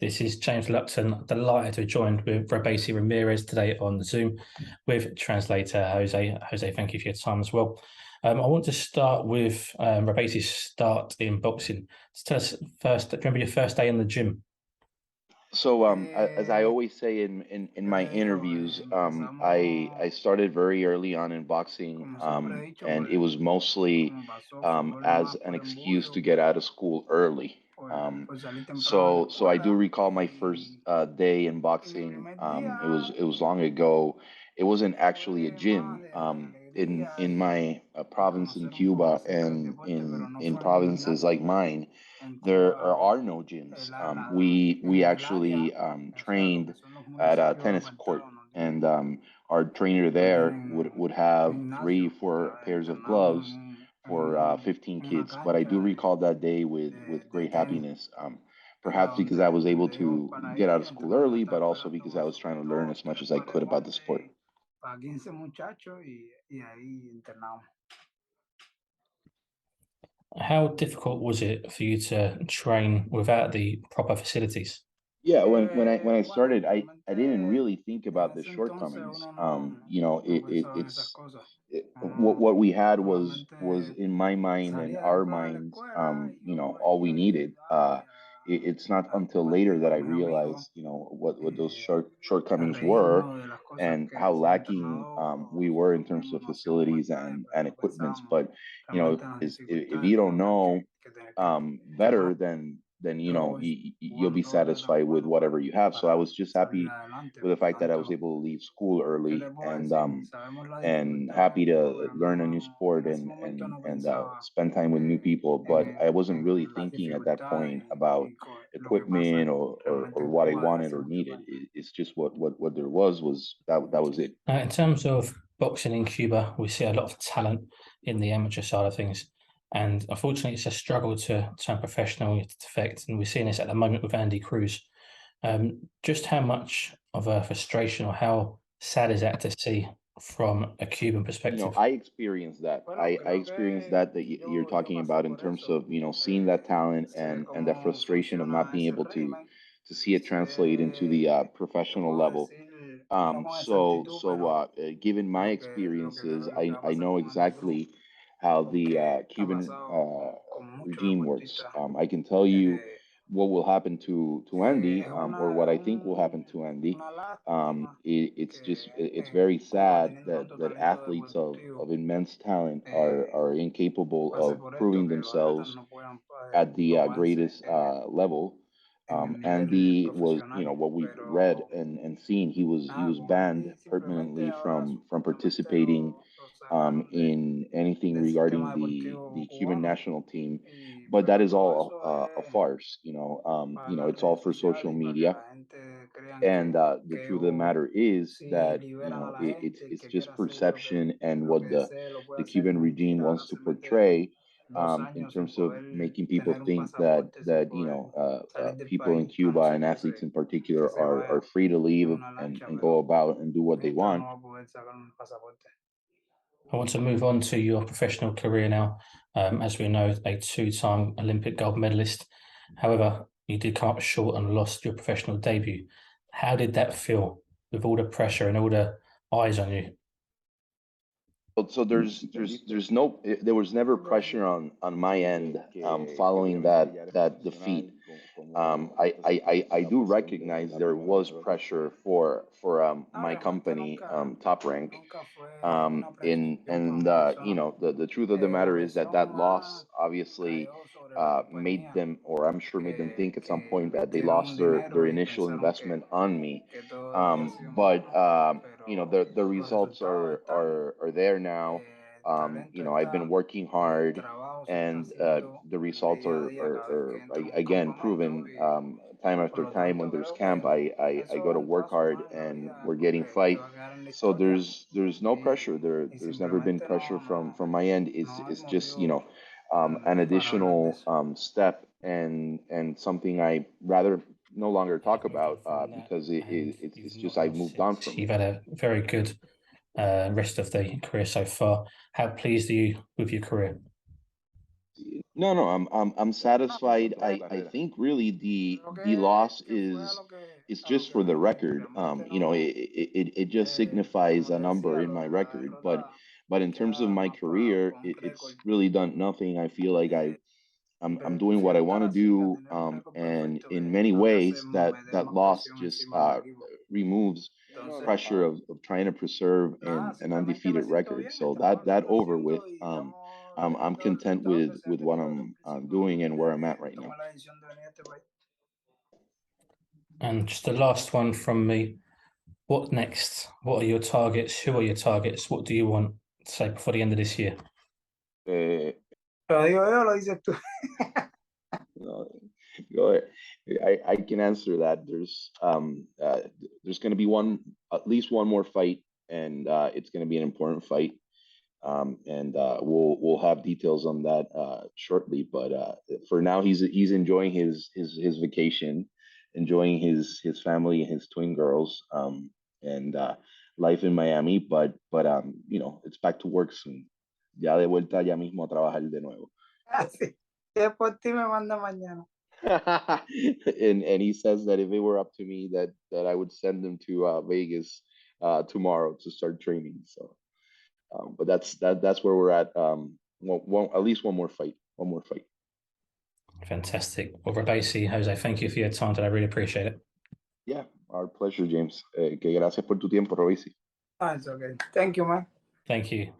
This is James Luxon, delighted to be joined with Robeisy Ramirez today on Zoom with translator Jose. Jose, thank you for your time as well. I want to start with Robeisy's start in boxing. Tell us first, remember your first day in the gym? So, as I always say in my interviews, I started very early on in boxing, and it was mostly as an excuse to get out of school early. Um, so I do recall my first day in boxing. It was long ago. It wasn't actually a gym. In my province in Cuba and in provinces like mine there are no gyms. We actually trained at a tennis court, and our trainer there would have 3 4 pairs of gloves for 15 kids. But I do recall that day with great happiness. Perhaps because I was able to get out of school early, but also because I was trying to learn as much as I could about the sport. How difficult was it for you to train without the proper facilities? Yeah, when I started, I didn't really think about the shortcomings. What we had was in my mind and our minds, all we needed. It's not until later that I realized, what those shortcomings were and how lacking we were in terms of facilities and equipments. But is if you don't know better, then you'll be satisfied with whatever you have. So I was just happy with the fact that I was able to leave school early and happy to learn a new sport and spend time with new people. But I wasn't really thinking at that point about equipment or what I wanted or needed. It's just what there was that was it. In terms of boxing in Cuba, we see a lot of talent in the amateur side of things. And unfortunately, it's a struggle to turn professional, to defect. And we're seeing this at the moment with Andy Cruz. Just how much of a frustration or how sad is that to see from a Cuban perspective? I experienced that. I experienced that you're talking about in terms of, seeing that talent and that frustration of not being able to see it translate into the professional level. Given my experiences, I know exactly how the Cuban regime works. I can tell you what will happen to Andy, or what I think will happen to Andy. It's very sad that athletes of immense talent are incapable of proving themselves at the greatest level. Andy was, what we've read and seen, he was banned permanently from participating in anything regarding the Cuban national team. But that is all a farce. It's all for social media. And the truth of the matter is that it's just perception and what the Cuban regime wants to portray, in terms of making people think that people in Cuba and athletes in particular are free to leave and go about and do what they want. I want to move on to your professional career now. As we know, a two-time Olympic gold medalist. However, you did come up short and lost your professional debut. How did that feel with all the pressure and all the eyes on you? So there was never pressure on my end following that defeat. I do recognize there was pressure for my company, Top Rank. The truth of the matter is that loss obviously made them, or I'm sure made them think at some point that they lost their initial investment on me. But the results are there now. I've been working hard, and the results are again proven time after time. When there's camp, I go to work hard, and we're getting fight. So there's no pressure there. There's never been pressure from my end. It's just an additional step and something I rather no longer talk about, because it's just I've moved on from You've it. had a very good rest of the career so far. How pleased are you with your career? No, I'm satisfied. I think really the loss is just for the record. You know, it just signifies a number in my record, but in terms of my career, it's really done nothing. I feel like I'm doing what I want to do, and in many ways that loss just removes pressure of trying to preserve an undefeated record. So that over with, I'm content with what I'm doing and where I'm at right now. And just the last one from me. What next? What are your targets? Who are your targets? What do you want, say, before the end of this year? Uh, Lo digo yo, lo dices tú. no, go ahead. I can answer that. There's going to be at least one more fight, and it's going to be an important fight. And we'll have details on that shortly. But for now, he's enjoying his vacation, enjoying his family and his twin girls, and life in Miami. But you know, it's back to work soon. Ya de vuelta ya mismo a trabajar de nuevo. Sí. Después ti me manda mañana. And he says that if it were up to me, that I would send him to Vegas tomorrow to start training. So. But that's where we're at. At least one more fight. One more fight. Fantastic. Well, Robeisy, Jose, thank you for your time today. I really appreciate it. Yeah, our pleasure, James. Que gracias por tu tiempo, Robeisy. Ah, it's okay. Thank you, man. Thank you.